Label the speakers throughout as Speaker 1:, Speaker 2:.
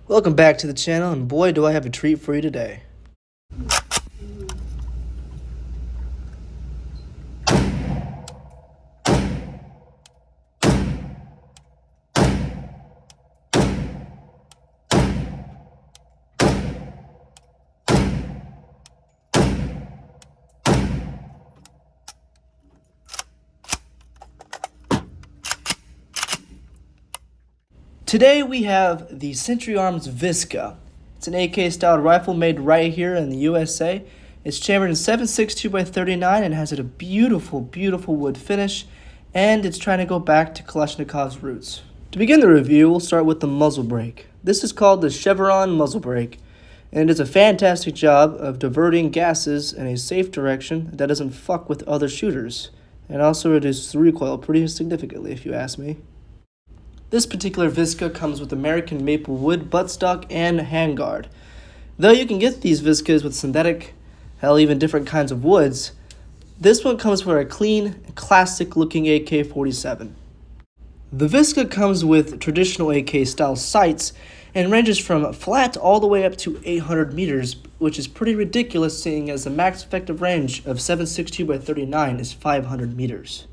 Speaker 1: Welcome back to the channel, and boy do I have a treat for you today. Today we have the Century Arms VSKA. It's an AK styled rifle made right here in the USA. It's chambered in 7.62x39 and has a beautiful, beautiful wood finish, and it's trying to go back to Kalashnikov's roots. To begin the review, we'll start with the muzzle brake. This is called the Chevron muzzle brake, and it does a fantastic job of diverting gases in a safe direction that doesn't fuck with other shooters, and also reduces the recoil pretty significantly if you ask me. This particular VSKA comes with American maple wood buttstock and handguard. Though you can get these VSKAs with synthetic, hell, even different kinds of woods, this one comes with a clean, classic looking AK-47. The VSKA comes with traditional AK style sights and ranges from flat all the way up to 800 meters, which is pretty ridiculous seeing as the max effective range of 7.62x39 is 500 meters.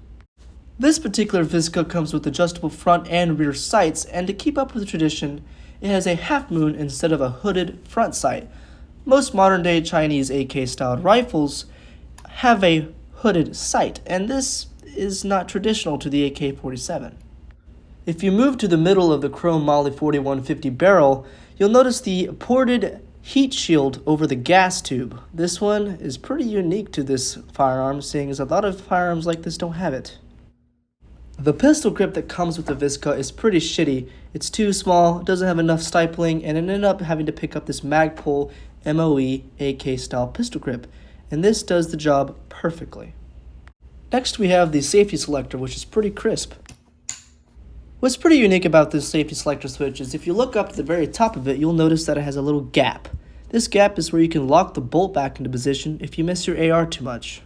Speaker 1: This particular VSKA comes with adjustable front and rear sights, and to keep up with the tradition, it has a half moon instead of a hooded front sight. Most modern day Chinese AK styled rifles have a hooded sight, and this is not traditional to the AK-47. If you move to the middle of the chrome Molly 4150 barrel, you'll notice the ported heat shield over the gas tube. This one is pretty unique to this firearm, seeing as a lot of firearms like this don't have it. The pistol grip that comes with the VSKA is pretty shitty. It's too small, doesn't have enough stipling, and I ended up having to pick up this Magpul MOE AK style pistol grip, and this does the job perfectly. Next we have the safety selector, which is pretty crisp. What's pretty unique about this safety selector switch is if you look up at the very top of it, you'll notice that it has a little gap. This gap is where you can lock the bolt back into position if you miss your AR too much.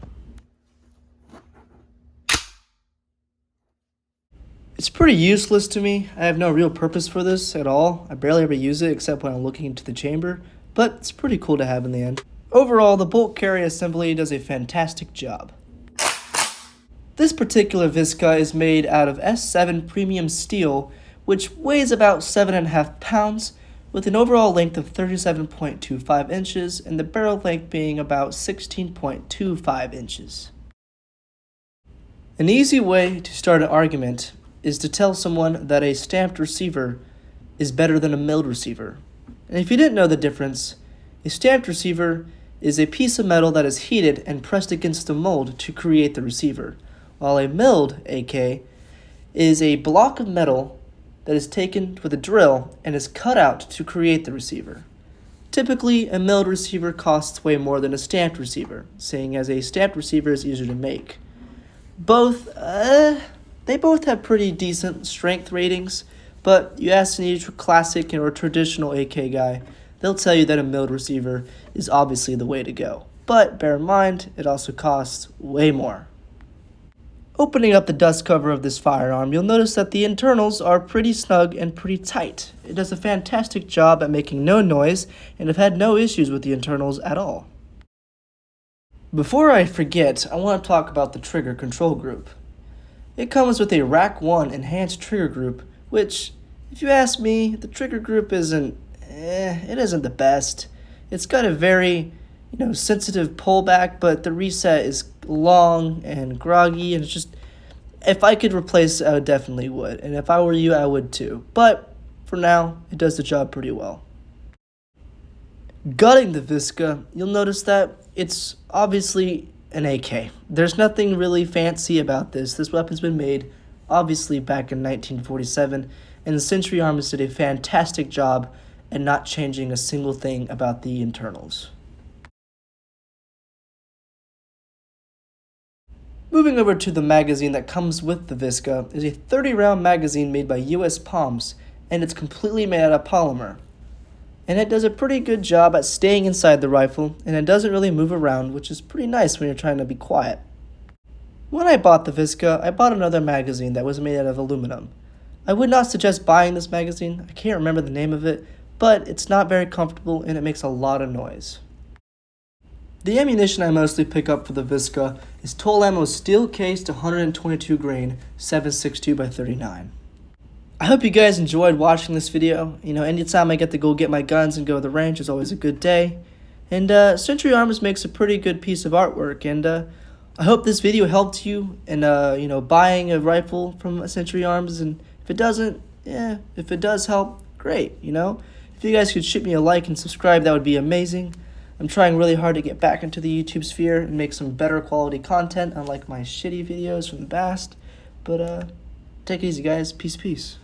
Speaker 1: It's pretty useless to me. I have no real purpose for this at all. I barely ever use it except when I'm looking into the chamber, but it's pretty cool to have in the end. Overall, the bolt carry assembly does a fantastic job. This particular VSKA is made out of S7 premium steel, which weighs about 7.5 pounds, with an overall length of 37.25 inches and the barrel length being about 16.25 inches. An easy way to start an argument is to tell someone that a stamped receiver is better than a milled receiver. And if you didn't know the difference, a stamped receiver is a piece of metal that is heated and pressed against the mold to create the receiver, while a milled AK is a block of metal that is taken with a drill and is cut out to create the receiver. Typically, a milled receiver costs way more than a stamped receiver, seeing as a stamped receiver is easier to make. They both have pretty decent strength ratings, but you ask any classic or traditional AK guy, they'll tell you that a milled receiver is obviously the way to go. But bear in mind, it also costs way more. Opening up the dust cover of this firearm, you'll notice that the internals are pretty snug and pretty tight. It does a fantastic job at making no noise, and I've had no issues with the internals at all. Before I forget, I want to talk about the trigger control group. It comes with a Rack 1 enhanced trigger group, which, if you ask me, the trigger group isn't the best. It's got a very, sensitive pullback, but the reset is long and groggy, and it's just, if I could replace it, I definitely would, and if I were you, I would too. But for now, it does the job pretty well. Gutting the VSKA, you'll notice that it's obviously an AK. There's nothing really fancy about this. This weapon's been made, obviously, back in 1947, and the Century Arms did a fantastic job at not changing a single thing about the internals. Moving over to the magazine that comes with the VSKA is a 30-round magazine made by US Palms, and it's completely made out of polymer. And it does a pretty good job at staying inside the rifle, and it doesn't really move around, which is pretty nice when you're trying to be quiet. When I bought the VSKA, I bought another magazine that was made out of aluminum. I would not suggest buying this magazine. I can't remember the name of it, but it's not very comfortable and it makes a lot of noise. The ammunition I mostly pick up for the VSKA is Toll Ammo steel cased 122 grain 7.62 by 39. I hope you guys enjoyed watching this video. Anytime I get to go get my guns and go to the range is always a good day. And Century Arms makes a pretty good piece of artwork, and I hope this video helped you in buying a rifle from Century Arms. And if it doesn't, if it does help, great. If you guys could shoot me a like and subscribe, that would be amazing. I'm trying really hard to get back into the YouTube sphere and make some better quality content, unlike my shitty videos from the past. But take it easy, guys. Peace.